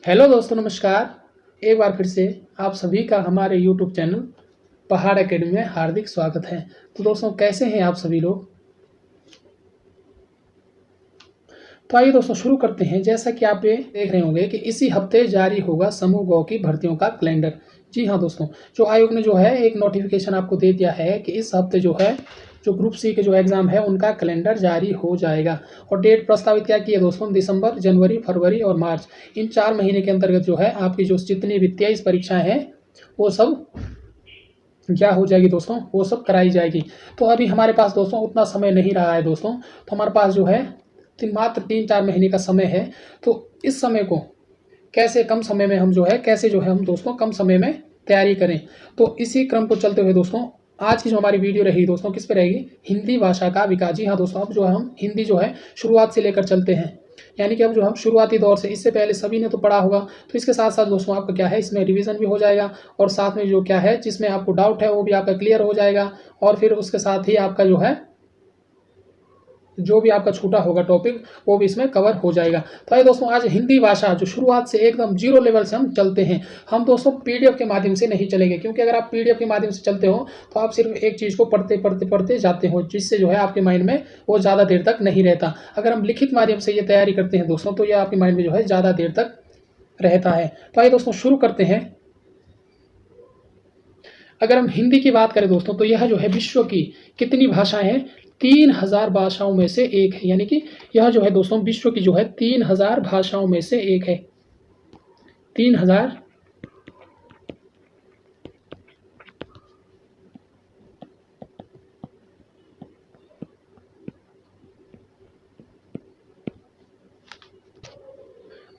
Hello दोस्तों, नमस्कार। एक बार फिर से आप सभी का हमारे यूट्यूब चैनल पहाड़ एकेडमी में हार्दिक स्वागत है। तो दोस्तों, कैसे हैं आप सभी लोग? तो आइए दोस्तों शुरू करते हैं। जैसा कि आप ये देख रहे होंगे कि इसी हफ्ते जारी होगा समूह गौ की भर्तियों का कैलेंडर। जी हाँ दोस्तों, जो आयोग ने जो है एक नोटिफिकेशन आपको दे दिया है कि इस हफ्ते जो है जो ग्रुप सी के जो एग्ज़ाम है उनका कैलेंडर जारी हो जाएगा। और डेट प्रस्तावित क्या की है दोस्तों? दिसंबर, जनवरी, फरवरी और मार्च, इन 4 महीने के अंतर्गत जो है आपकी जो जितनी भी 23 परीक्षाएं हैं वो सब क्या हो जाएगी दोस्तों? वो सब कराई जाएगी। तो अभी हमारे पास दोस्तों उतना समय नहीं रहा है दोस्तों। तो हमारे पास जो है मात्र 3-4 महीने का समय है। तो इस समय को कैसे कम समय में हम जो है हम दोस्तों कम समय में तैयारी करें। तो इसी क्रम को चलते हुए दोस्तों आज की जो हमारी वीडियो रहेगी दोस्तों किस पे रहेगी? हिंदी भाषा का विकास। जी हाँ दोस्तों, अब जो है हम हिंदी जो है शुरुआत से लेकर चलते हैं, यानी कि अब जो हम शुरुआती दौर से, इससे पहले सभी ने तो पढ़ा होगा, तो इसके साथ साथ दोस्तों आपका क्या है इसमें रिवीजन भी हो जाएगा और साथ में जो क्या है जिसमें आपको डाउट है वो भी आपका क्लियर हो जाएगा। और फिर उसके साथ ही आपका जो है जो भी आपका छूटा होगा टॉपिक वो भी इसमें कवर हो जाएगा। तो आइए दोस्तों आज हिंदी भाषा जो शुरुआत से एकदम जीरो लेवल से हम चलते हैं। हम दोस्तों पीडीएफ के माध्यम से नहीं चलेंगे, क्योंकि अगर आप पीडीएफ के माध्यम से चलते हो तो आप सिर्फ एक चीज़ को पढ़ते जाते हो, जिससे जो है आपके माइंड में वो ज़्यादा देर तक नहीं रहता। अगर हम लिखित माध्यम से ये तैयारी करते हैं दोस्तों तो ये आपके माइंड में जो है ज़्यादा देर तक रहता है। तो आइए दोस्तों शुरू करते हैं। अगर हम हिंदी की बात करें दोस्तों तो यह जो है विश्व की कितनी भाषाएं हैं? 3000 भाषाओं में से एक है, यानी कि यह जो है दोस्तों विश्व की जो है 3000 भाषाओं में से एक है। 3000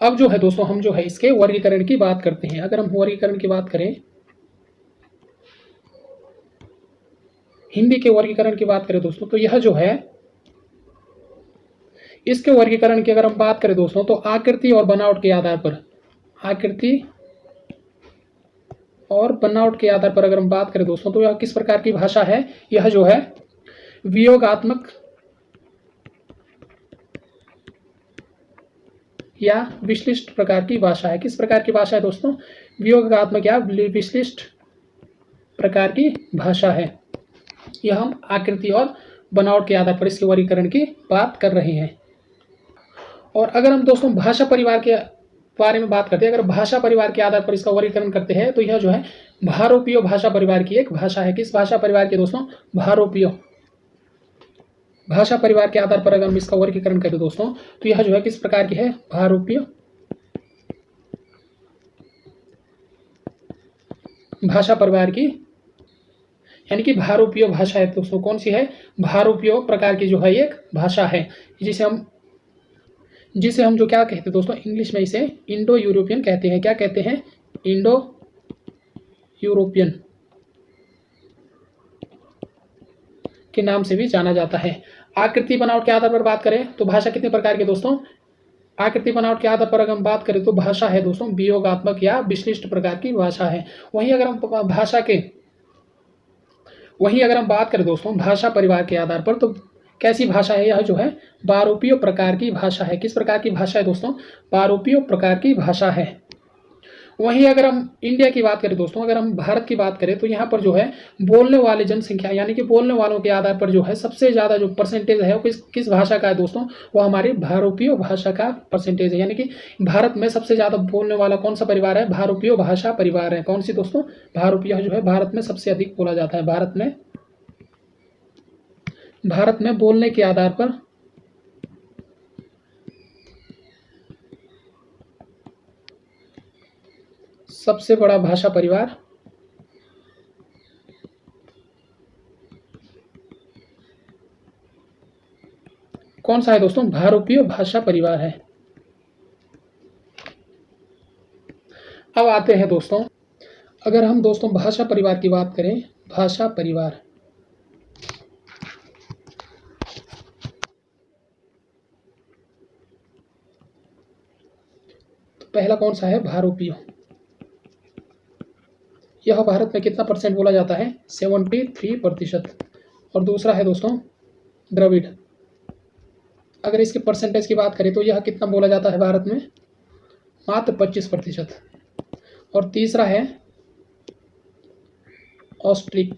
अब जो है दोस्तों हम जो है इसके वर्गीकरण की बात करते हैं। अगर हम वर्गीकरण की बात करें, हिंदी के वर्गीकरण की बात करें दोस्तों तो यह जो है इसके वर्गीकरण की अगर हम बात करें दोस्तों तो आकृति और बनावट के आधार पर, आकृति और बनावट के आधार पर अगर हम बात करें दोस्तों तो यह किस प्रकार की भाषा है? यह जो है वियोगात्मक या विश्लिष्ट प्रकार की भाषा है। किस प्रकार की भाषा है दोस्तों? वियोगात्मक या विश्लिष्ट प्रकार की भाषा है। यह हम आकृति और बनावट के आधार पर इसके वर्गीकरण की बात कर रहे हैं। और अगर हम दोस्तों भाषा परिवार के बारे में बात करते हैं, अगर भाषा परिवार के आधार पर इसका वर्गीकरण करते हैं तो यह जो है भारोपीय भाषा परिवार की एक भाषा है। किस भाषा परिवार की दोस्तों? भारोपीय भाषा परिवार के आधार पर अगर हम इसका वर्गीकरण करें दोस्तों तो यह जो है किस प्रकार की है? भारोपीय भाषा परिवार की, यानी कि भारोपीय भाषा है दोस्तों। कौन सी है? भारोपीय प्रकार की जो है एक भाषा है, जिसे हम जो क्या कहते हैं दोस्तों, इंग्लिश में इसे इंडो यूरोपियन कहते हैं। क्या कहते हैं? इंडो यूरोपियन के नाम से भी जाना जाता है। आकृति बनावट के आधार पर बात करें तो भाषा कितने प्रकार की दोस्तों? आकृति बनावट के आधार पर अगर हम बात करें तो भाषा है दोस्तों वियोगात्मक या विश्लिष्ट प्रकार की भाषा है। वहीं अगर हम बात करें दोस्तों भाषा परिवार के आधार पर तो कैसी भाषा है? यह जो है बारोपीय प्रकार की भाषा है। किस प्रकार की भाषा है दोस्तों? बारोपीय प्रकार की भाषा है। वहीं अगर हम इंडिया की बात करें दोस्तों, अगर हम भारत की बात करें तो यहाँ पर जो है बोलने वाले जनसंख्या, यानी कि बोलने वालों के आधार पर जो है सबसे ज़्यादा जो परसेंटेज है वो किस भाषा का है दोस्तों? वो हमारी भारोपीय भाषा का परसेंटेज है। यानी कि भारत में सबसे ज़्यादा बोलने वाला कौन सा परिवार है? भारोपीय भाषा परिवार है। कौन सी दोस्तों? भारोपीय जो है भारत में सबसे अधिक बोला जाता है। भारत में बोलने के आधार पर सबसे बड़ा भाषा परिवार कौन सा है दोस्तों? भारोपीय भाषा परिवार है। अब आते हैं दोस्तों, अगर हम दोस्तों भाषा परिवार की बात करें, भाषा परिवार तो पहला कौन सा है? भारोपीय। यह भारत में कितना परसेंट बोला जाता है? 73%। और दूसरा है दोस्तों द्रविड़। अगर इसके परसेंटेज की बात करें तो यह कितना बोला जाता है भारत में? मात्र 25%। और तीसरा है ऑस्ट्रिक।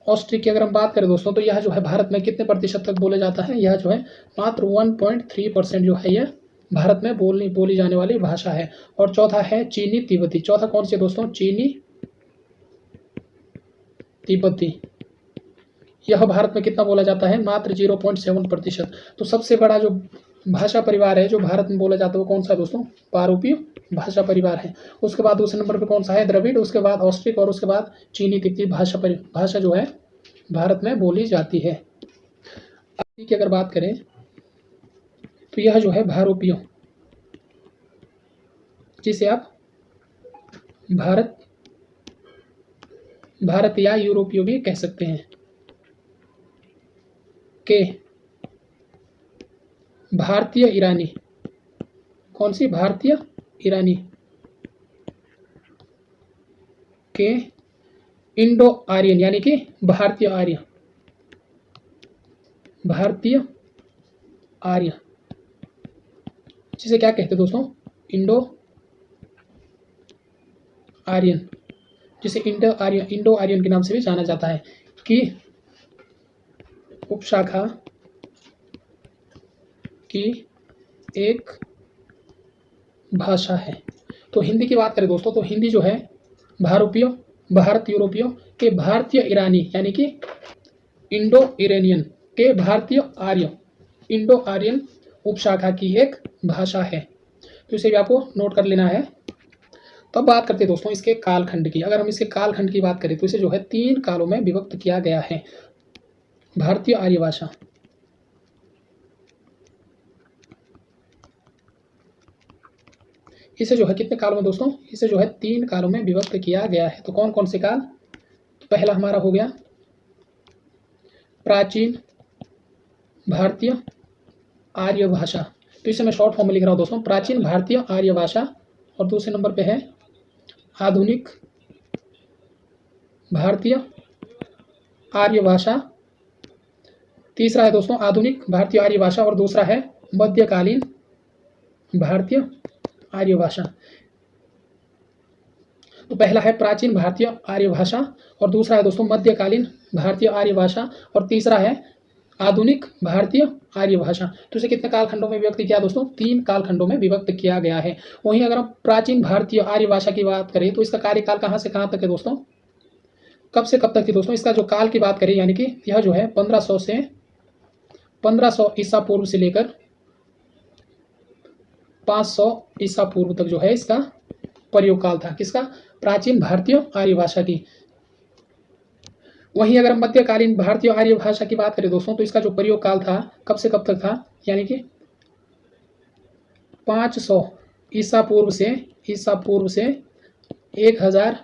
ऑस्ट्रिक की अगर हम बात करें दोस्तों तो यह जो है भारत में कितने प्रतिशत तक बोले जाता है, यह जो है मात्र 1.3% जो है यह भारत में बोली जाने वाली भाषा है। और चौथा है चीनी तिब्बती। चौथा कौन सी है दोस्तों, चीनी तिब्बती। यह भारत में कितना बोला जाता है, मात्र 0.7%। तो सबसे बड़ा जो भाषा परिवार है जो भारत में बोला जाता है वो कौन सा है दोस्तों, पारूपीय भाषा परिवार है। उसके बाद दूसरे नंबर पे कौन सा है, द्रविड़, उसके बाद ऑस्ट्रिक और उसके बाद चीनी तिब्बती भाषा जो है भारत में बोली जाती है। अभी की अगर बात करें तो यह जो है भारोपीय, जिसे आप भारत या यूरोपीय भी कह सकते हैं, के भारतीय ईरानी। कौन सी, भारतीय ईरानी। के इंडो आर्यन यानी कि भारतीय आर्य, भारतीय आर्य, जिसे क्या कहते हैं दोस्तों, इंडो आर्यन, जिसे इंडो आर्यन के नाम से भी जाना जाता है, कि उपशाखा की एक भाषा है। तो हिंदी की बात करें दोस्तों तो हिंदी जो है भारोपीय, भारत यूरोपीय के भारतीय ईरानी यानी कि इंडो इरेनियन के भारतीय आर्य, इंडो आर्यन उपशाखा की एक भाषा है। तो इसे भी आपको नोट कर लेना है। तब बात करते हैं दोस्तों इसके कालखंड की। अगर हम इसके कालखंड की बात करें तो इसे जो है 3 कालों में विभक्त किया गया है। भारतीय आर्य भाषा इसे जो है कितने कालों में दोस्तों, इसे जो है 3 कालों में विभक्त किया गया है। तो कौन कौन से काल, तो पहला हमारा हो गया प्राचीन भारतीय आर्य भाषा। तो इसे मैं शॉर्ट फॉर्म में लिख रहा हूँ दोस्तों, प्राचीन भारतीय आर्य भाषा। और दूसरे नंबर पे है आधुनिक भारतीय आर्य भाषा। तीसरा है दोस्तों आधुनिक भारतीय आर्य भाषा और दूसरा है मध्यकालीन भारतीय आर्य भाषा। तो पहला है प्राचीन भारतीय आर्य भाषा और दूसरा है दोस्तों मध्यकालीन भारतीय आर्य भाषा और तीसरा है आधुनिक भारतीय आर्य भाषा। तो इसे कितने कालखंडों में विभक्त किया दोस्तों, 3 कालखंडों में विभक्त किया गया है। वहीं अगर हम प्राचीन भारतीय आर्य भाषा की बात करें तो इसका कार्यकाल कहाँ से कहाँ तक है दोस्तों, कब से कब तक थी दोस्तों। इसका जो काल की बात करें यानी कि यह जो है 1500 ईसा पूर्व से लेकर 500 ईसा पूर्व तक जो है इसका प्रयोग काल था, किसका, प्राचीन भारतीय आर्य भाषा की। वहीं अगर हम मध्यकालीन भारतीय आर्य भाषा की बात करें दोस्तों तो इसका जो प्रयोग काल था कब से कब तक था, यानी कि 500 ईसा पूर्व से 1000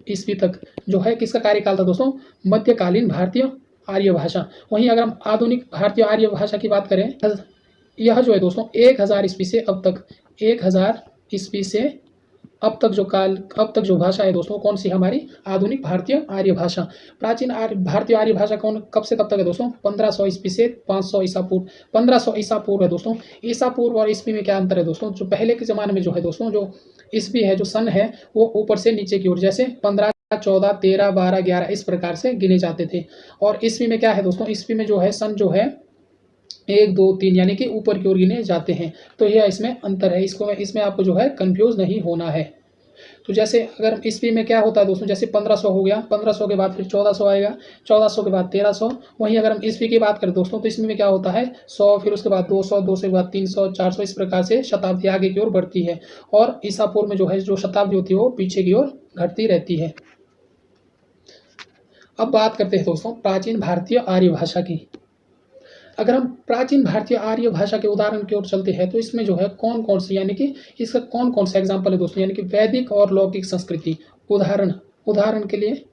ईस्वी तक जो है किसका कार्यकाल था दोस्तों, मध्यकालीन भारतीय आर्य भाषा। वहीं अगर हम आधुनिक भारतीय आर्य भाषा की बात करें, यह जो है दोस्तों 1000 ईस्वी से अब तक, 1000 ईस्वी से अब तक जो भाषा है दोस्तों कौन सी, हमारी आधुनिक भारतीय आर्य भाषा। प्राचीन भारतीय आर्य भाषा कब से कब तक है दोस्तों, 1500 ईस्वी से 500 ईसा पूर्व। 1500 ईसा पूर्व है दोस्तों। ईसा पूर्व और ईस्वी में क्या अंतर है दोस्तों, जो पहले के ज़माने में जो है दोस्तों, जो ईस्वी है, जो सन है, वो ऊपर से नीचे की ओर, जैसे 15, 14, 13, 12, 11 इस प्रकार से गिने जाते थे। और ईस्वी में क्या है दोस्तों, ईस्वी में जो है सन जो है 1, 2, 3 यानी कि ऊपर की ओर गिने जाते हैं। तो यह इसमें अंतर है, इसमें आपको जो है कंफ्यूज नहीं होना है। तो जैसे अगर ईस्वी में क्या होता है दोस्तों, जैसे 1500 हो गया, 1500 के बाद फिर 1400 आएगा, 1400 के बाद 1300। वहीं अगर हम ईस्वी की बात करें दोस्तों तो ईस्वी में क्या होता है 100, फिर उसके बाद 200, 200 के बाद 300, 400 इस प्रकार से शताब्दी आगे की ओर बढ़ती है। और ईसा पूर्व में जो है जो शताब्दी होती है वो पीछे की ओर घटती रहती है। अब बात करते हैं दोस्तों प्राचीन भारतीय आर्य भाषा की। अगर हम प्राचीन भारतीय आर्य भाषा के उदाहरण की ओर चलते हैं तो इसमें जो है कौन कौन सी, यानी कि इसका कौन कौन सा एग्जाम्पल है दोस्तों, यानी कि वैदिक और लौकिक संस्कृति। उदाहरण के लिए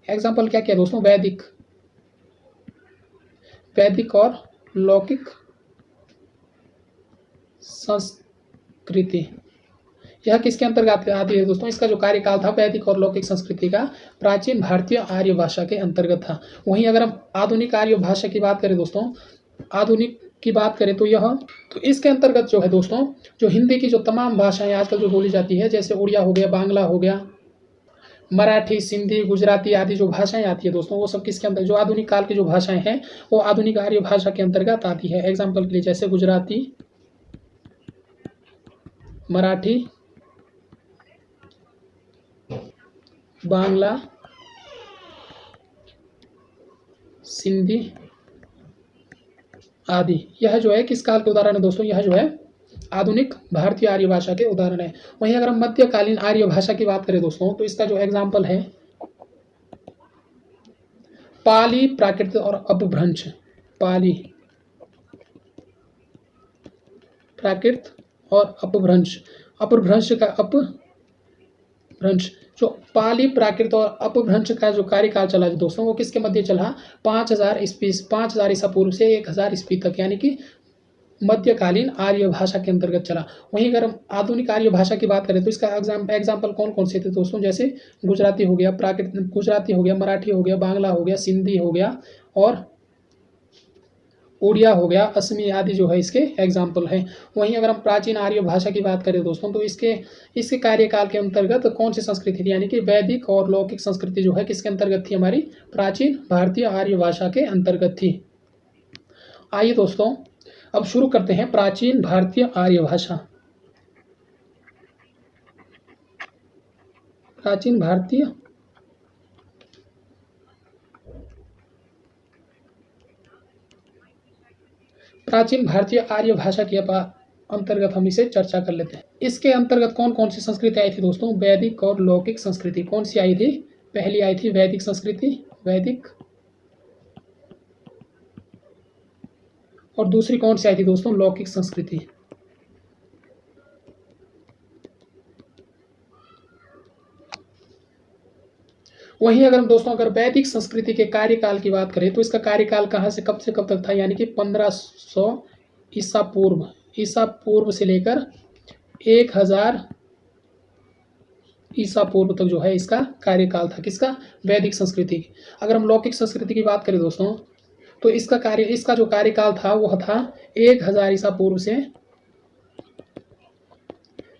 एग्जाम्पल क्या क्या दोस्तों, वैदिक और लौकिक संस्कृति। यह किसके अंतर्गत आती है दोस्तों, इसका जो कार्यकाल था वैदिक और लौकिक संस्कृति का प्राचीन भारतीय आर्य भाषा के अंतर्गत था। वहीं अगर हम आधुनिक आर्य भाषा की बात करें दोस्तों, आधुनिक की बात करें तो यह, तो इसके अंतर्गत जो है दोस्तों, जो हिंदी की जो तमाम भाषाएं आजकल जो बोली जाती है, जैसे उड़िया हो गया, बांग्ला हो गया, मराठी, सिंधी, गुजराती आदि जो भाषाएं आती है दोस्तों, वो सब किसके अंदर, जो आधुनिक काल की जो भाषाएं हैं वो आधुनिक आर्य भाषा के अंतर्गत आती है। एग्जाम्पल के लिए जैसे गुजराती, मराठी, बांग्ला, सिंधी आदि, यह जो है किस काल के उदाहरण है दोस्तों, यह जो है आधुनिक भारतीय आर्य भाषा के उदाहरण है। वहीं अगर हम मध्यकालीन आर्य भाषा की बात करें दोस्तों, तो इसका जो एग्जाम्पल है पाली, प्राकृत और अपभ्रंश। पाली, प्राकृत और अपभ्रंश। अपभ्रंश का अपभ्रंश, जो पाली, प्राकृत और अपभ्रंश का जो कार्यकाल चला दोस्तों, वो किसके मध्य चला, 5000 ईसा पूर्व से 1000 ईस्वी तक, यानी कि मध्यकालीन आर्य भाषा के अंतर्गत चला। वहीं अगर हम आधुनिक आर्य भाषा की बात करें तो इसका एग्जाम्पल कौन कौन से थे दोस्तों, जैसे गुजराती हो गया, गुजराती हो गया, मराठी हो गया, बांग्ला हो गया, सिंधी हो गया और उड़िया हो गया, असमी आदि जो है इसके एग्जाम्पल हैं। वहीं अगर हम प्राचीन आर्य भाषा की बात करें दोस्तों, तो इसके कार्यकाल के अंतर्गत कौन सी संस्कृति थी, यानी कि वैदिक और लौकिक संस्कृति जो है किसके अंतर्गत थी, हमारी प्राचीन भारतीय आर्य भाषा के अंतर्गत थी। आइए दोस्तों अब शुरू करते हैं प्राचीन भारतीय आर्य भाषा। प्राचीन भारतीय आर्य भाषा के अंतर्गत हम इसे चर्चा कर लेते हैं। इसके अंतर्गत कौन कौन सी संस्कृति आई थी दोस्तों, वैदिक और लौकिक संस्कृति। कौन सी आई थी, पहली आई थी वैदिक संस्कृति, वैदिक, और दूसरी कौन सी आई थी दोस्तों, लौकिक संस्कृति। वहीं अगर हम दोस्तों अगर वैदिक संस्कृति के कार्यकाल की बात करें तो इसका कार्यकाल कहाँ से कब तक था, यानी कि 1500 ईसा पूर्व से लेकर 1000 ईसा पूर्व तक जो है इसका कार्यकाल था, किसका, वैदिक संस्कृति। अगर हम लौकिक संस्कृति की बात करें दोस्तों, तो इसका जो कार्यकाल था वह था 1000 ईसा पूर्व से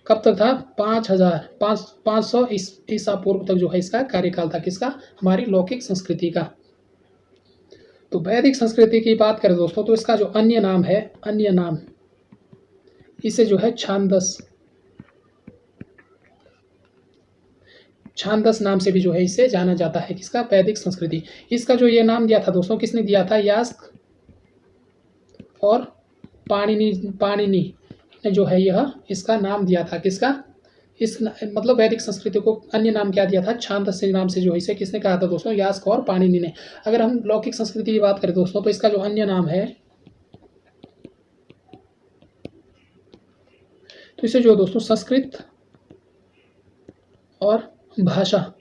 कब तक था, 500 ईसा पूर्व तक जो है इसका कार्यकाल था, किसका, हमारी लौकिक संस्कृति का। तो वैदिक संस्कृति की बात करें दोस्तों, तो इसका जो अन्य नाम है, अन्य नाम, इसे जो है छांदस नाम से भी जो है इसे जाना जाता है, किसका, वैदिक संस्कृति। इसका जो ये नाम दिया था दोस्तों, किसने दिया था, यास्क और पाणिनि ने जो है यह इसका नाम दिया था, किसका, मतलब वैदिक संस्कृति को अन्य नाम क्या दिया था, छांदस नाम से जो इसे किसने कहा था दोस्तों, यास्क और पाणिनि ने। अगर हम लौकिक संस्कृति की बात करें दोस्तों, तो इसका जो अन्य नाम है, तो इसे जो दोस्तों संस्कृत और भाषा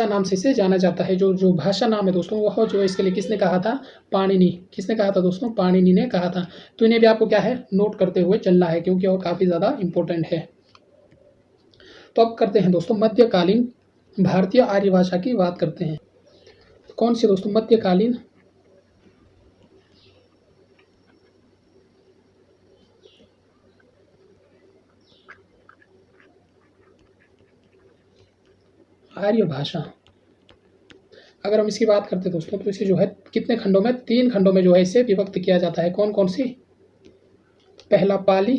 नाम से इसे जाना जाता है। जो भाषा नाम है दोस्तों वह जो इसके लिए किसने कहा था, पाणिनि। किसने कहा था दोस्तों, पाणिनि ने कहा था। तो इन्हें भी आपको क्या है, नोट करते हुए चलना है, क्योंकि वह काफ़ी ज़्यादा इंपॉर्टेंट है। तो अब करते हैं दोस्तों मध्यकालीन भारतीय आर्य भाषा की बात करते हैं। कौन सी दोस्तों, मध्यकालीन आर्य भाषा। अगर हम इसकी बात करते हैं दोस्तों, तो इसे जो है कितने खंडों में, 3 खंडों में जो है इसे विभक्त किया जाता है। कौन कौन सी, पहला पाली,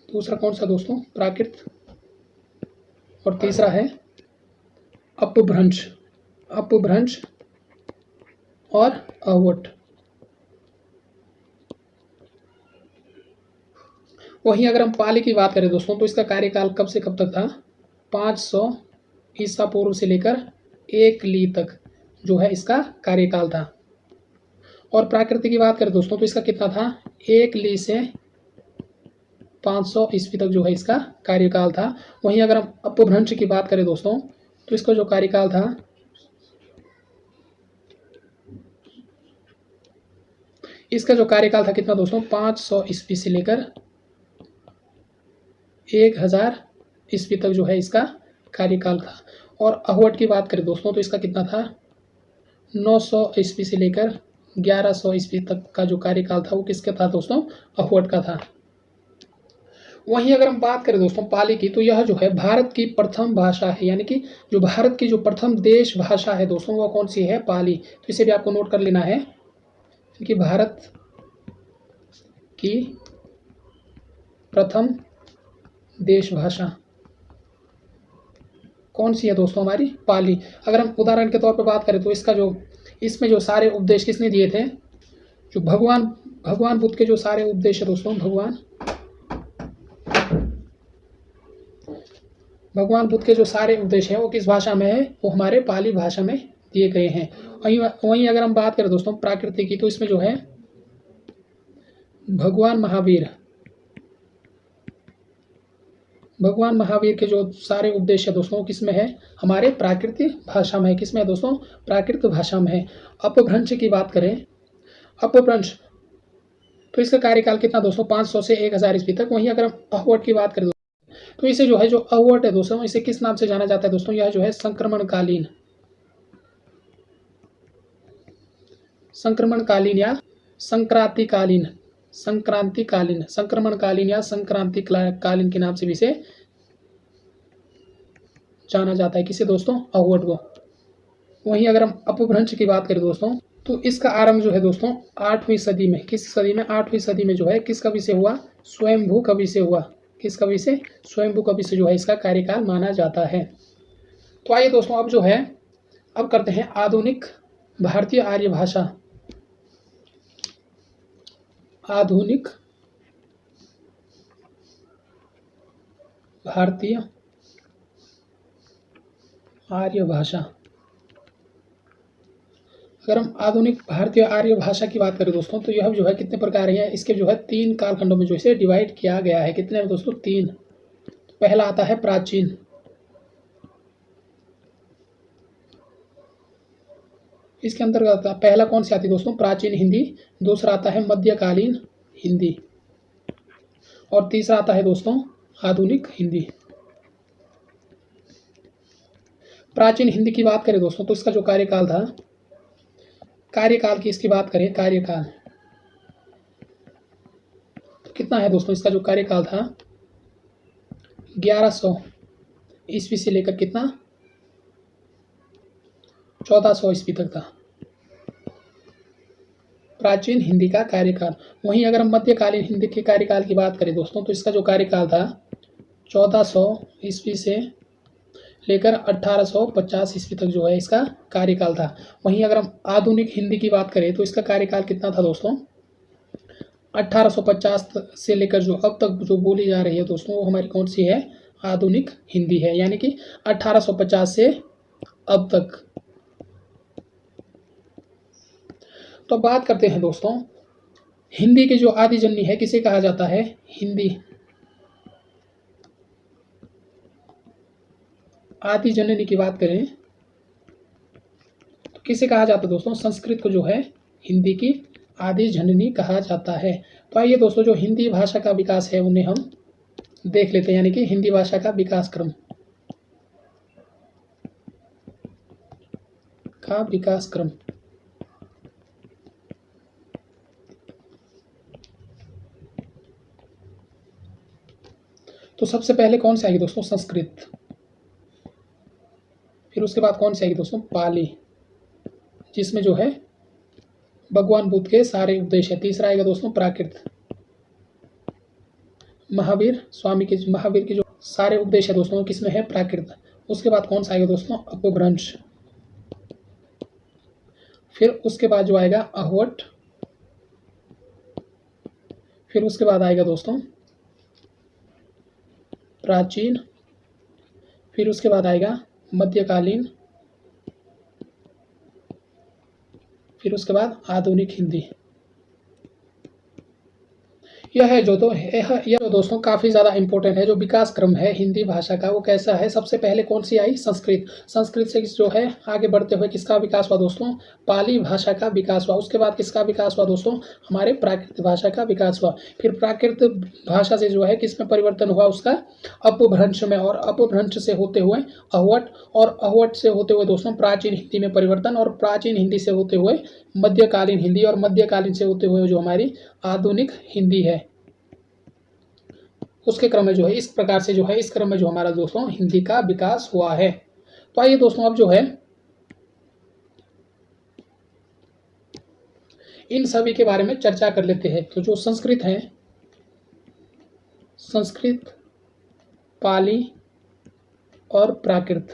दूसरा कौन सा दोस्तों, प्राकृत, और तीसरा है अपभ्रंश और अवट। वहीं अगर हम पाली की बात करें दोस्तों, तो इसका कार्यकाल कब से कब तक था, 500 ईसा पूर्व से लेकर 1 ली तक जो है इसका कार्यकाल था। और प्राकृत की बात करें दोस्तों, तो इसका कितना था, 1 ली से 500 ईस्वी तक जो है इसका कार्यकाल था। वहीं अगर हम अपभ्रंश की बात करें दोस्तों, तो इसका जो कार्यकाल था, कितना दोस्तों, 500 ईस्वी से लेकर 1000 ईस्वी तक जो है इसका कार्यकाल था। और अहवट की बात करें दोस्तों, तो इसका कितना था, 900 ईस्वी से लेकर 1100 ईस्वी तक का जो कार्यकाल था वो किसका था दोस्तों? अवध का था। वहीं अगर हम बात करें दोस्तों पाली की, तो यह जो है भारत की प्रथम भाषा है, यानी कि जो भारत की जो प्रथम देश भाषा है दोस्तों वो कौन सी है? पाली। तो इसे भी आपको नोट कर लेना है कि भारत की प्रथम देश भाषा कौन सी है दोस्तों? हमारी पाली। अगर हम उदाहरण के तौर पर बात करें तो इसमें जो सारे उपदेश किसने दिए थे? जो भगवान बुद्ध के जो सारे उपदेश है दोस्तों, भगवान बुद्ध के जो सारे उपदेश हैं वो किस भाषा में है? वो हमारे पाली भाषा में दिए गए हैं। वहीं अगर हम बात करें दोस्तों प्राकृतिक की, तो इसमें जो है भगवान महावीर के जो सारे उपदेश है दोस्तों किसमें है? हमारे प्राकृतिक भाषा में है। किसमें है दोस्तों? प्राकृतिक भाषा में है। अपभ्रंश की बात करें, अपभ्रंश तो इसका कार्यकाल कितना दोस्तों? 500 से 1000 ईस्वी तक। वहीं अगर हम अवध की बात करें तो इसे जो है जो अवध है दोस्तों, इसे किस नाम से जाना जाता है दोस्तों? यह जो है संक्रमणकालीन या संक्रमणकालीन या संक्रांतिकालीन के नाम से भी इसे जाना जाता है। किसे दोस्तों? अवध को। वहीं अगर हम अपभ्रंश की बात करें दोस्तों, तो इसका आरंभ जो है दोस्तों 8वीं सदी में, किस सदी में? 8वीं सदी में जो है किस कवि से हुआ? स्वयंभू कवि से हुआ। किस कवि से? स्वयंभू कवि से जो है इसका कार्यकाल माना जाता है। तो आइए दोस्तों अब जो है अब करते हैं आधुनिक भारतीय आर्य भाषा। आधुनिक भारतीय आर्य भाषा। अगर हम आधुनिक भारतीय आर्य भाषा की बात करें दोस्तों, तो यह जो है कितने प्रकार है? इसके जो है 3 कालखंडों में जो इसे डिवाइड किया गया है। कितने में दोस्तों? 3। पहला आता है प्राचीन, इसके अंतर्गत पहला कौन सी आती है दोस्तों? प्राचीन हिंदी। दूसरा आता है मध्यकालीन हिंदी और तीसरा आता है दोस्तों आधुनिक हिंदी। प्राचीन हिंदी की बात करें दोस्तों, तो इसका जो कार्यकाल था, कार्यकाल की इसकी बात करें, कार्यकाल तो कितना है दोस्तों? इसका जो कार्यकाल था 1100 ईस्वी से लेकर कितना? 1400 ईस्वी तक था प्राचीन हिंदी का कार्यकाल। वहीं अगर हम मध्यकालीन हिंदी के कार्यकाल की बात करें दोस्तों, तो इसका जो कार्यकाल था 1400 ईस्वी से लेकर 1850 ईस्वी तक जो है इसका कार्यकाल था। वहीं अगर हम आधुनिक हिंदी की बात करें तो इसका कार्यकाल कितना था दोस्तों? 1850 से लेकर जो अब तक जो बोली जा रही है दोस्तों वो हमारी कौन सी है? आधुनिक हिंदी है, यानी कि 1850 से अब तक। तो बात करते हैं दोस्तों हिंदी की जो आदि जननी है किसे कहा जाता है? हिंदी आदि जननी की बात करें तो किसे कहा जाता है दोस्तों? संस्कृत को जो है हिंदी की आदि जननी कहा जाता है। तो आइए दोस्तों जो हिंदी भाषा का विकास है उन्हें हम देख लेते हैं, यानी कि हिंदी भाषा का विकास क्रम। तो सबसे पहले कौन सी आएगी दोस्तों? संस्कृत। फिर उसके बाद कौन सी आएगी दोस्तों? पाली, जिसमें जो है भगवान बुद्ध के सारे उपदेश है। तीसरा आएगा दोस्तों प्राकृत, महावीर के जो सारे उपदेश है दोस्तों किसमें है? प्राकृत। उसके बाद कौन सा आएगा दोस्तों? अपभ्रंश। फिर उसके बाद जो आएगा अवध। फिर उसके बाद आएगा दोस्तों प्राचीन। फिर उसके बाद आएगा मध्यकालीन। फिर उसके बाद आधुनिक हिंदी। यह है जो तो यह जो दोस्तों काफ़ी ज़्यादा इम्पोर्टेंट है। जो विकास क्रम है हिंदी भाषा का वो कैसा है, सबसे पहले कौन सी आई, संस्कृत। संस्कृत से जो है आगे बढ़ते हुए किसका विकास हुआ दोस्तों, पाली भाषा का विकास हुआ। उसके बाद किसका विकास हुआ दोस्तों, हमारे प्राकृत भाषा का विकास हुआ। फिर प्राकृत भाषा से जो है किस में परिवर्तन हुआ, उसका अपभ्रंश में, और अपभ्रंश से होते हुए अहवट, और अहवट से होते हुए दोस्तों प्राचीन हिंदी में परिवर्तन, और प्राचीन हिंदी से होते हुए मध्यकालीन हिंदी, और मध्यकालीन से होते हुए जो हमारी आधुनिक हिंदी है उसके क्रम में जो है इस प्रकार से जो है इस क्रम में जो हमारा दोस्तों हिंदी का विकास हुआ है। तो आइए दोस्तों अब जो है इन सभी के बारे में चर्चा कर लेते हैं। तो जो संस्कृत है, संस्कृत, पाली और प्राकृत,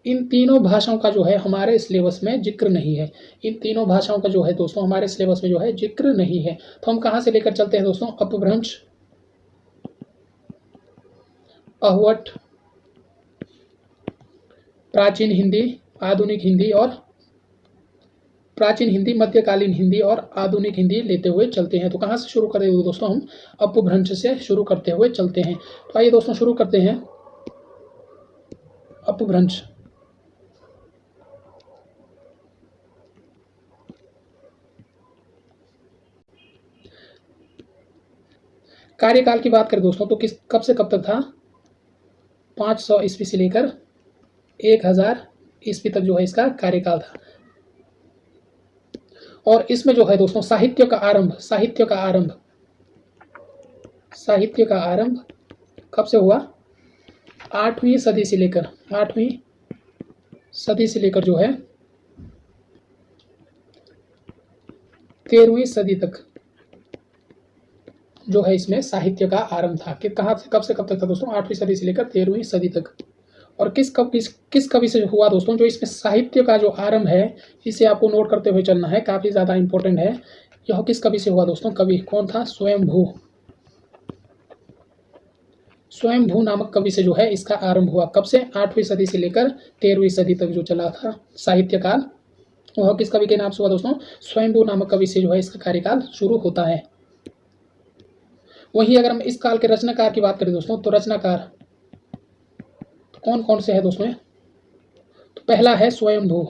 इन तीनों भाषाओं का जो है हमारे सिलेबस में जिक्र नहीं है। इन तीनों भाषाओं का जो है दोस्तों हमारे सिलेबस में जो है जिक्र नहीं है। तो हम कहाँ से लेकर चलते हैं दोस्तों, अपभ्रंश, अहवट, प्राचीन हिंदी, आधुनिक हिंदी, और प्राचीन हिंदी, मध्यकालीन हिंदी और आधुनिक हिंदी लेते हुए चलते हैं। तो कहाँ से शुरू करेंगे दोस्तों, हम अपभ्रंश से शुरू करते हुए चलते हैं। तो आइए दोस्तों शुरू करते हैं अपभ्रंश। कार्यकाल की बात करें दोस्तों तो कब से कब तक था, 500 ईस्वी से लेकर 1000 ईस्वी तक जो है इसका कार्यकाल था। और इसमें जो है दोस्तों साहित्य का आरंभ कब से हुआ, 8वीं सदी से लेकर जो है 13वीं सदी तक जो है इसमें साहित्य का आरंभ था। कि कहाँ से कब तक था दोस्तों, 8वीं सदी से लेकर 13वीं सदी तक। और किस कवि से हुआ दोस्तों, जो इसमें साहित्य का जो आरंभ है इसे आपको नोट करते हुए चलना है, काफ़ी ज़्यादा इंपॉर्टेंट है। यह किस कवि से हुआ दोस्तों, कवि कौन था, स्वयंभू नामक कवि से जो है इसका आरंभ हुआ। कब से, 8वीं सदी से लेकर 13वीं सदी तक जो चला था साहित्य काल, वह किस कवि के नाम से हुआ दोस्तों, स्वयंभू नामक कवि से जो है इसका कार्यकाल शुरू होता है। वहीं अगर हम इस काल के रचनाकार की बात करें दोस्तों, तो रचनाकार तो कौन कौन से है दोस्तों, तो पहला है स्वयंभू।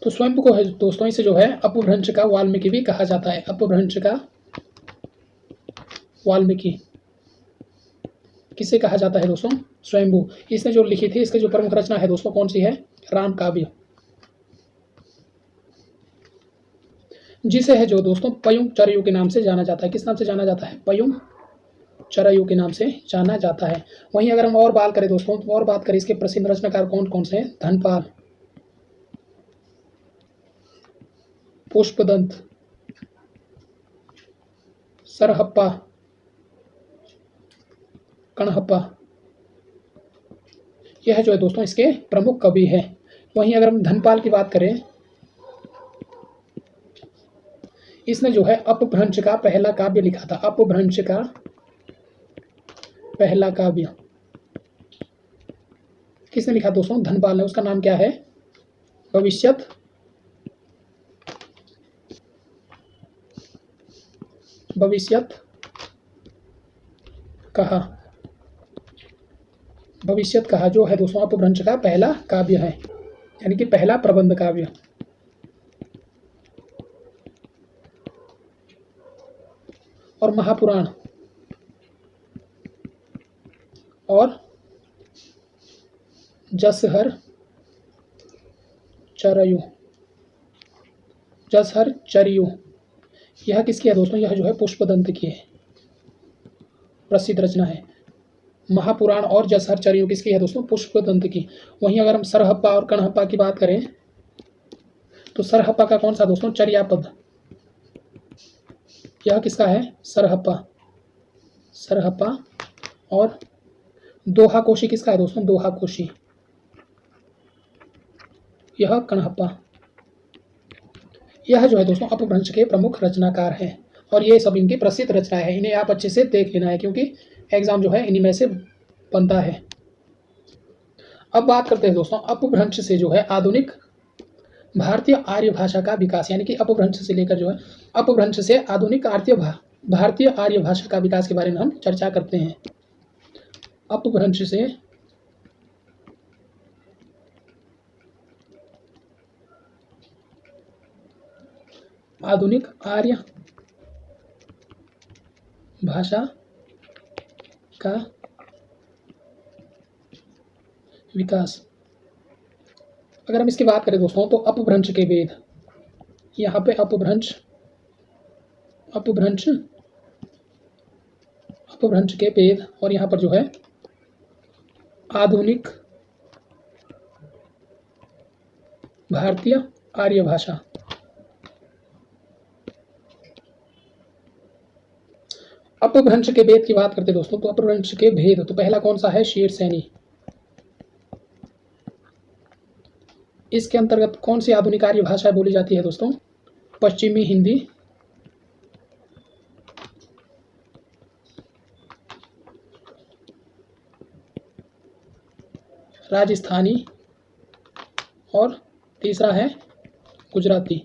तो स्वयंभू को है दोस्तों इसे जो है अपभ्रंश का वाल्मीकि भी कहा जाता है। अपभ्रंश का वाल्मीकि किसे कहा जाता है दोस्तों, स्वयंभू। इसने जो लिखी थी, इसकी जो प्रमुख रचना है दोस्तों कौन सी है, राम काव्य, जिसे है जो दोस्तों पयुम चरयू के नाम से जाना जाता है। किस नाम से जाना जाता है, पयुम चरयू के नाम से जाना जाता है। वहीं अगर हम और बात करें दोस्तों, तो और बात करें इसके प्रसिद्ध रचनाकार कौन कौन से हैं, धनपाल, पुष्पदंत, सरहप्पा, कणहप्पा, यह जो है दोस्तों इसके प्रमुख कवि हैं। वहीं अगर हम धनपाल की बात करें, इसने जो है अपभ्रंश का पहला काव्य लिखा था। अपभ्रंश का पहला काव्य किसने लिखा दोस्तों, धनपाल ने। उसका नाम क्या है, भविष्यत कहा जो है दोस्तों अपभ्रंश का पहला काव्य है, यानी कि पहला प्रबंध काव्य। और महापुराण और जसहर चरयू, यह किसकी है दोस्तों, यह जो है पुष्पदंत की है, प्रसिद्ध रचना है। महापुराण और जसहर चरयू किसकी है दोस्तों, पुष्पदंत की। वहीं अगर हम सरहप्पा और कणहप्पा की बात करें, तो सरहप्पा का कौन सा दोस्तों, चर्यापद, यह किसका है, सरहप्पा। और दोहा कोशी किसका है दोस्तों, दोहा कोशी, यह कणहप्पा। यह जो है दोस्तों अपभ्रंश के प्रमुख रचनाकार हैं, और ये सब इनकी प्रसिद्ध रचना है। इन्हें आप अच्छे से देख लेना है, क्योंकि एग्जाम जो है इन्हीं में से बनता है। अब बात करते हैं दोस्तों अपभ्रंश से जो है आधुनिक भारतीय आर्य भाषा का विकास, यानी कि अपभ्रंश से लेकर जो है अपभ्रंश से आधुनिक भारतीय आर्य भाषा का विकास के बारे में हम चर्चा करते हैं। अपभ्रंश से आधुनिक आर्य भाषा का विकास। अगर हम इसकी बात करें दोस्तों तो अपभ्रंश के वेद, यहाँ पे अपभ्रंश के वेद, और यहाँ पर जो है आधुनिक भारतीय आर्य भाषा। अपभ्रंश के भेद की बात करते दोस्तों तो अपभ्रंश के भेद तो पहला कौन सा है, शेरसैनी। इसके अंतर्गत कौन सी आधुनिक आर्य भाषा बोली जाती है दोस्तों, पश्चिमी हिंदी, राजस्थानी और तीसरा है गुजराती।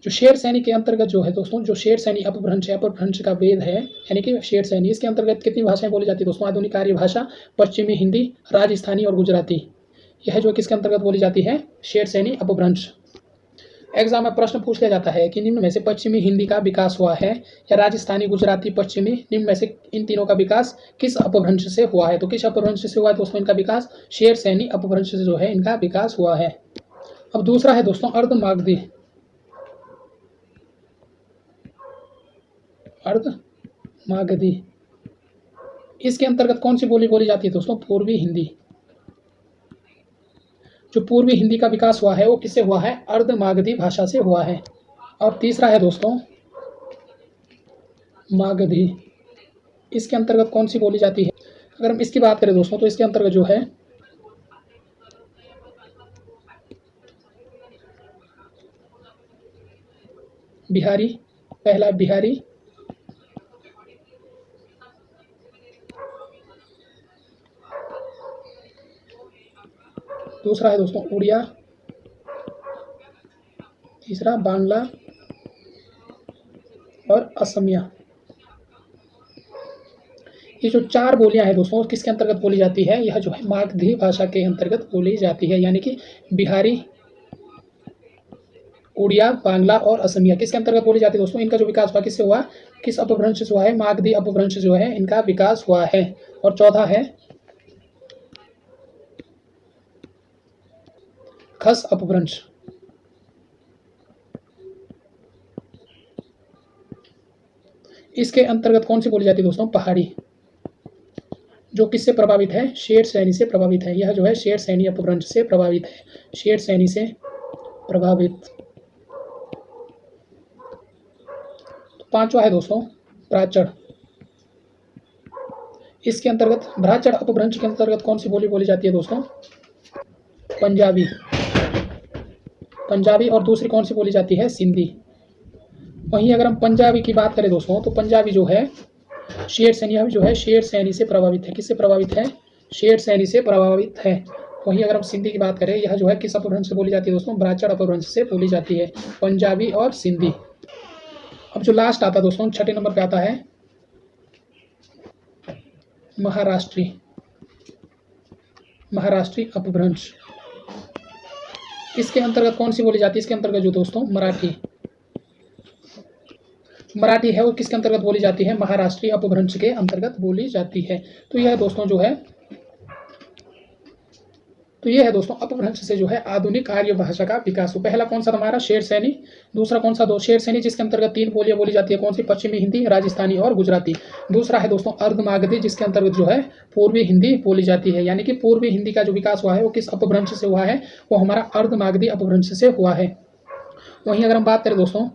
जो शेरसैनी के अंतर्गत जो है दोस्तों, जो शेरसैनी अपभ्रंश का वेद है, यानी कि शेरसैनी, इसके अंतर्गत कितनी भाषाएं बोली जाती है दोस्तों, आधुनिक आर्य भाषा, पश्चिमी हिंदी, राजस्थानी और गुजराती। यह जो किसके अंतर्गत बोली जाती है, शेरसैनी अपभ्रंश। एग्जाम में प्रश्न पूछ लिया जाता है कि निम्न में से पश्चिमी हिंदी का विकास हुआ है या राजस्थानी, गुजराती, पश्चिमी, निम्न में से इन तीनों का विकास किस अपभ्रंश से हुआ है। तो किस अपभ्रंश से हुआ है दोस्तों इनका विकास, शेरसैनी अपभ्रंश से जो है इनका विकास हुआ है। अब दूसरा है दोस्तों अर्धमागधी। इसके अंतर्गत कौन सी बोली बोली जाती है दोस्तों, पूर्वी हिंदी। जो पूर्वी हिंदी का विकास हुआ है वो किससे हुआ है, अर्धमागधी भाषा से हुआ है। और तीसरा है दोस्तों मागधी। इसके अंतर्गत कौन सी बोली जाती है, अगर हम इसकी बात करें दोस्तों तो इसके अंतर्गत जो है बिहारी, पहला बिहारी, दूसरा है दोस्तों उड़िया, तीसरा बांग्ला और असमिया। ये जो चार बोलियां हैं दोस्तों किसके अंतर्गत बोली जाती है, यह जो है मागधी भाषा के अंतर्गत बोली जाती है, यानी कि बिहारी, उड़िया, बांग्ला और असमिया किसके अंतर्गत बोली जाती है दोस्तों। इनका जो विकास हुआ किससे हुआ, किस अपभ्रंश से हुआ है, मागधी अपभ्रंश जो है इनका विकास हुआ है। और चौथा है खस अपभ्रंश। इसके अंतर्गत कौन सी बोली जाती है दोस्तों, पहाड़ी, जो किससे प्रभावित है, शेरसैनी से प्रभावित है। यह जो है शेरसैनी अपभ्रंश से प्रभावित है, शेरसैनी से प्रभावित। तो पांचवा है दोस्तों ब्राह्मण। इसके अंतर्गत ब्राह्मण अपभ्रंश के अंतर्गत कौन सी बोली बोली जाती है दोस्तों, पंजाबी और दूसरी कौन सी बोली जाती है, सिंधी। वहीं अगर हम पंजाबी की बात करें दोस्तों तो पंजाबी जो है शेरसैनी से प्रभावित है। किससे प्रभावित है, शेरसैनी से प्रभावित है। वहीं अगर हम सिंधी की बात करें, यह जो है किस अपभ्रंश से बोली जाती है दोस्तों, ब्राह्मण अपभ्रंश से बोली जाती है, पंजाबी और सिंधी। अब जो लास्ट आता है दोस्तों, छठे नंबर पे आता है महाराष्ट्री अपभ्रंश। इसके अंतर्गत कौन सी बोली जाती है, इसके अंतर्गत जो दोस्तों मराठी है वो किसके अंतर्गत बोली जाती है, महाराष्ट्री अपभ्रंश के अंतर्गत बोली जाती है। तो यह है दोस्तों अपभ्रंश से जो है आधुनिक आर्य भाषा का विकास। पहला कौन सा हमारा, शेरसैनी। दूसरा कौन सा, शेरसैनी जिसके अंतर्गत तीन बोलियां बोली जाती है, कौन सी, पश्चिमी हिंदी, राजस्थानी और गुजराती। दूसरा है दोस्तों अर्धमागधी, जिसके अंतर्गत जो है पूर्वी हिंदी बोली जाती है, यानी कि पूर्वी हिंदी का जो विकास हुआ है वो किस अपभ्रंश से हुआ है, वो हमारा अर्धमागधी अपभ्रंश से हुआ है। वहीं अगर हम बात करें दोस्तों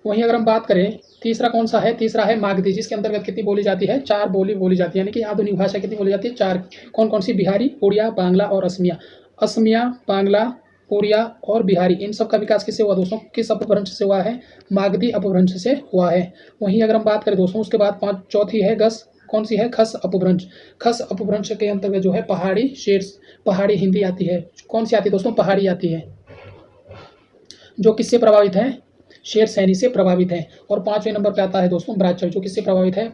वहीं अगर हम बात करें तीसरा कौन सा है, तीसरा है मागधी, जिसके अंतर्गत कितनी बोली जाती है, 4 बोली बोली जाती है, यानी कि आधुनिक भाषा कितनी बोली जाती है, 4। कौन कौन सी, बिहारी, उड़िया, बांग्ला और असमिया। असमिया, बांग्ला, उड़िया और बिहारी, इन सब का विकास किससे हुआ दोस्तों, किस अपभ्रंश से हुआ है, मागधी अपभ्रंश से हुआ है। वहीं अगर हम बात करें दोस्तों उसके बाद चौथी है गस, कौन सी है, खस अपभ्रंश। खस अपभ्रंश के अंतर्गत जो है पहाड़ी शेर, पहाड़ी हिंदी आती है। कौन सी आती है दोस्तों, पहाड़ी आती है, जो किससे प्रभावित है, शेर सैनी से प्रभावित है। और 5वें नंबर पे आता है दोस्तों ब्राचर, जो किससे प्रभावित है,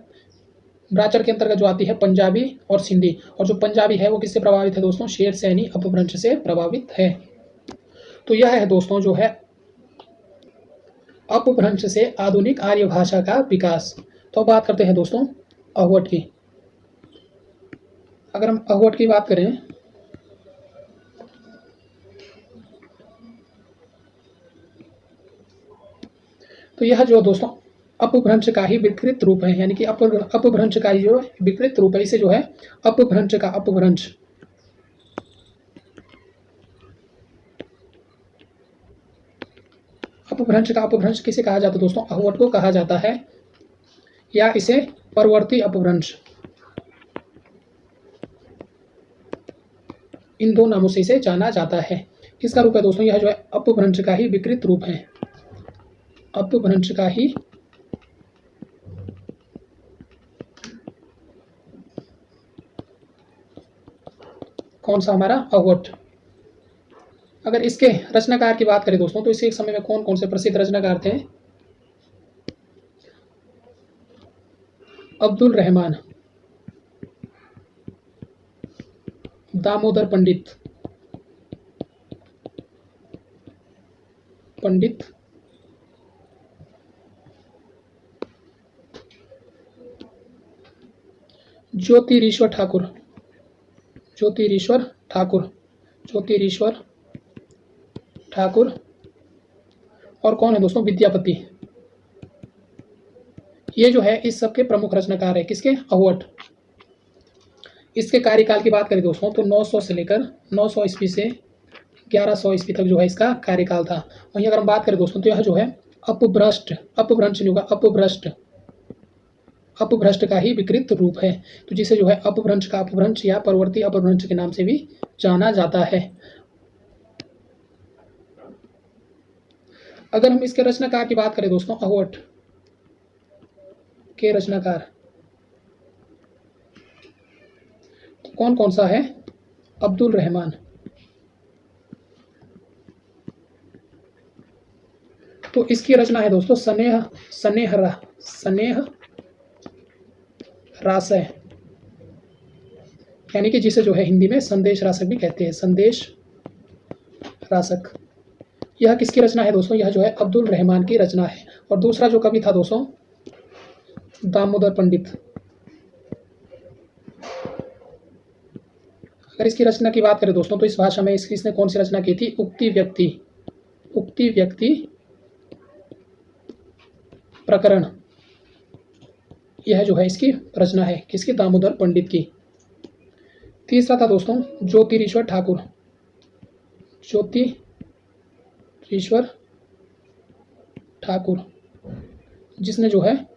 ब्राचर के अंतर्गत जो आती है पंजाबी और सिंधी, और जो पंजाबी है वो किससे प्रभावित है दोस्तों, शेर सैनी अपभ्रंश से प्रभावित है। तो यह है दोस्तों जो है अपभ्रंश से आधुनिक आर्य भाषा का विकास। तो बात करते हैं दोस्तों अहवट की। अगर हम अहवट की बात करें तो यह जो दोस्तों अपभ्रंश का ही विकृत रूप है, यानी कि अपभ्रंश का ही जो विकृत रूप है, इसे जो है अपभ्रंश का अपभ्रंश, अपभ्रंश का अपभ्रंश किसे कहा जाता है दोस्तों, अहवट को कहा जाता है, या इसे परवर्ती अपभ्रंश, इन दो नामों से इसे जाना जाता है। किसका रूप है दोस्तों, यह जो है अपभ्रंश का ही विकृत रूप है, अपभ्रंश का ही कौन सा, हमारा अहवट। अगर इसके रचनाकार की बात करें दोस्तों तो इसे एक समय में कौन कौन से प्रसिद्ध रचनाकार थे, अब्दुल रहमान, दामोदर पंडित, ज्योतिरीश्वर ठाकुर, ज्योतिरीश्वर ठाकुर, ज्योतिरीश्वर ठाकुर, और कौन है दोस्तों, विद्यापति। ये जो है इस सब के प्रमुख रचनाकार है, किसके, अहवट। इसके कार्यकाल की बात करें दोस्तों तो 900 से लेकर 900 ईस्वी से 1100 ईस्वी तक जो है इसका कार्यकाल था। वहीं अगर हम बात करें दोस्तों तो यह जो है अपभ्रष्ट, अपभ्रंश नहीं होगा, अपभ्रष्ट, अपभ्रष्ट का ही विकृत रूप है। तो जिसे जो है अपभ्रंश का अपभ्रंश या परवर्ती अपभ्रंश के नाम से भी जाना जाता है। अगर हम इसके रचनाकार की बात करें दोस्तों, अहवट के रचनाकार तो कौन कौन सा है, अब्दुल रहमान, तो इसकी रचना है दोस्तों स्नेह रासय, यानी कि जिसे जो है हिंदी में संदेश रासक भी कहते हैं, संदेश रासक। यह किसकी रचना है दोस्तों, यह जो है अब्दुल रहमान की रचना है। और दूसरा जो कवि था दोस्तों दामोदर पंडित। अगर इसकी रचना की बात करें दोस्तों तो इस भाषा में इसने कौन सी रचना की थी, उक्ति व्यक्ति प्रकरण, यह जो है इसकी रचना है, किसकी, दामोदर पंडित की। तीसरा था दोस्तों ज्योतिरीश्वर ठाकुर, ज्योतिरीश्वर ठाकुर, जिसने जो है,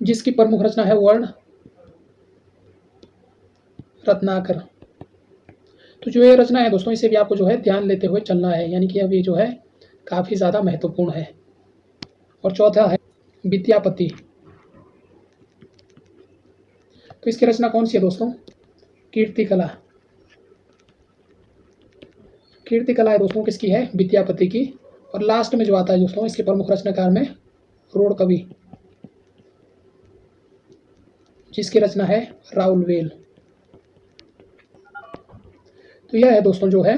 जिसकी प्रमुख रचना है वर्ण रत्नाकर। तो जो ये रचना है दोस्तों इसे भी आपको जो है ध्यान लेते हुए चलना है, यानी कि अभी जो है काफ़ी ज़्यादा महत्वपूर्ण है। और चौथा है विद्यापति। तो इसकी रचना कौन सी है दोस्तों, कीर्तिकला। कीर्तिकला है दोस्तों किसकी है, विद्यापति की। और लास्ट में जो आता है दोस्तों इसके प्रमुख रचनाकार में रोड़ कवि, जिसकी रचना है राउलवेल। तो यह है दोस्तों जो है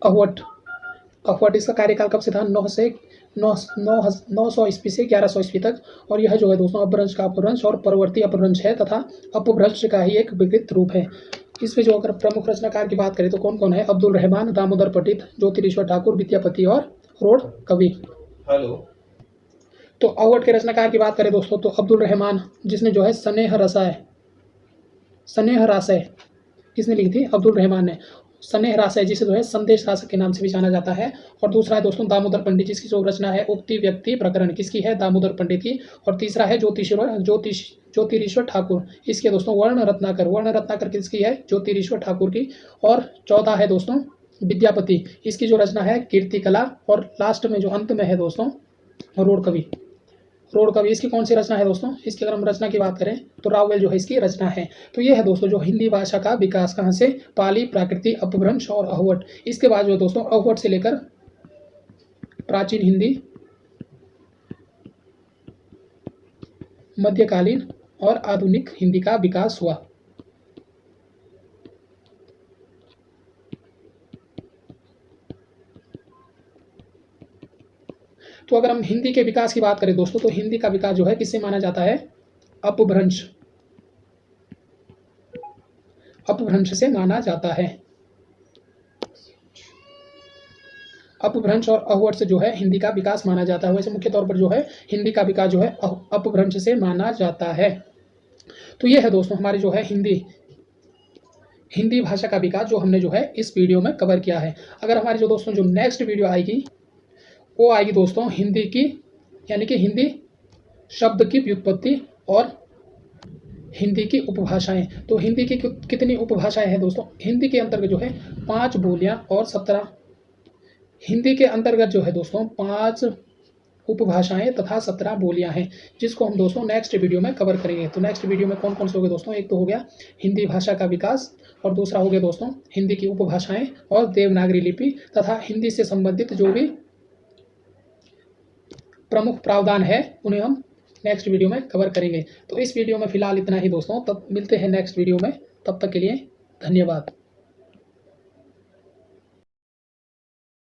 अहवट। इसका कार्यकाल कब से था, 900 ईस्वी से 1100 ईस्वी तक। और यह जो है दोस्तों अपभ्रंश का अपभ्रंश और परवर्ती अपभ्रंश है तथा अपभ्रंश का ही एक विकृत रूप है। इसमें जो अगर प्रमुख रचनाकार की बात करें तो कौन कौन है, अब्दुल रहमान, दामोदर पंडित, ज्योतिरीश्वर ठाकुर, विद्यापति और रोड़ कवि। हेलो। तो अहवट के रचनाकार की बात करें दोस्तों तो अब्दुल रहमान, जिसने जो है स्नेह रासय किसने लिखी थी, अब्दुल रहमान ने। स्नेह रास है, जिसे जो है संदेश रास के नाम से भी जाना जाता है। और दूसरा है दोस्तों दामोदर पंडित, जिसकी जो रचना है उक्ति व्यक्ति प्रकरण, किसकी है, दामोदर पंडित की। और तीसरा है ज्योतिरीश्वर ठाकुर, इसके दोस्तों वर्ण रत्नाकर किसकी है, ज्योतिरीश्वर ठाकुर की। और चौथा है दोस्तों विद्यापति, इसकी जो रचना है कीर्ति कला। और लास्ट में जो अंत में है दोस्तों रोड़ कवि, इसकी कौन सी रचना है दोस्तों, इसकी अगर हम रचना की बात करें तो रावल जो है इसकी रचना है। तो ये है दोस्तों जो हिंदी भाषा का विकास कहाँ से, पाली, प्राकृतिक, अपभ्रंश और अहवट। इसके बाद जो दोस्तों अहवट से लेकर प्राचीन हिंदी, मध्यकालीन और आधुनिक हिंदी का विकास हुआ। तो अगर हम हिंदी के विकास की बात करें दोस्तों, तो हिंदी का विकास जो है किससे माना जाता है, अपभ्रंश से माना जाता है। अपभ्रंश और अहवट से जो है हिंदी का विकास माना जाता है। वैसे मुख्य तौर पर जो है हिंदी का विकास जो है अपभ्रंश से माना जाता है। तो ये है दोस्तों हमारी जो है हिंदी भाषा का विकास, जो हमने जो है इस वीडियो में कवर किया है। अगर हमारी जो दोस्तों जो नेक्स्ट वीडियो आएगी वो आएगी दोस्तों हिंदी की, यानी कि हिंदी शब्द की व्युत्पत्ति और हिंदी की उपभाषाएं। तो हिंदी की कितनी उपभाषाएं हैं दोस्तों, हिंदी के अंतर्गत जो है 5 बोलियां और 17, हिंदी के अंतर्गत जो है दोस्तों 5 उपभाषाएं तथा 17 बोलियां हैं, जिसको हम दोस्तों नेक्स्ट वीडियो में कवर करेंगे। तो नेक्स्ट वीडियो में कौन कौन से हो गए दोस्तों, एक तो हो गया हिंदी भाषा का विकास, और दूसरा हो गया दोस्तों हिंदी की उपभाषाएं और देवनागरी लिपि तथा हिंदी से संबंधित जो भी प्रमुख प्रावधान है उन्हें हम नेक्स्ट वीडियो में कवर करेंगे। तो इस वीडियो में फिलहाल इतना ही दोस्तों, तब मिलते हैं नेक्स्ट वीडियो में, तब तक के लिए धन्यवाद।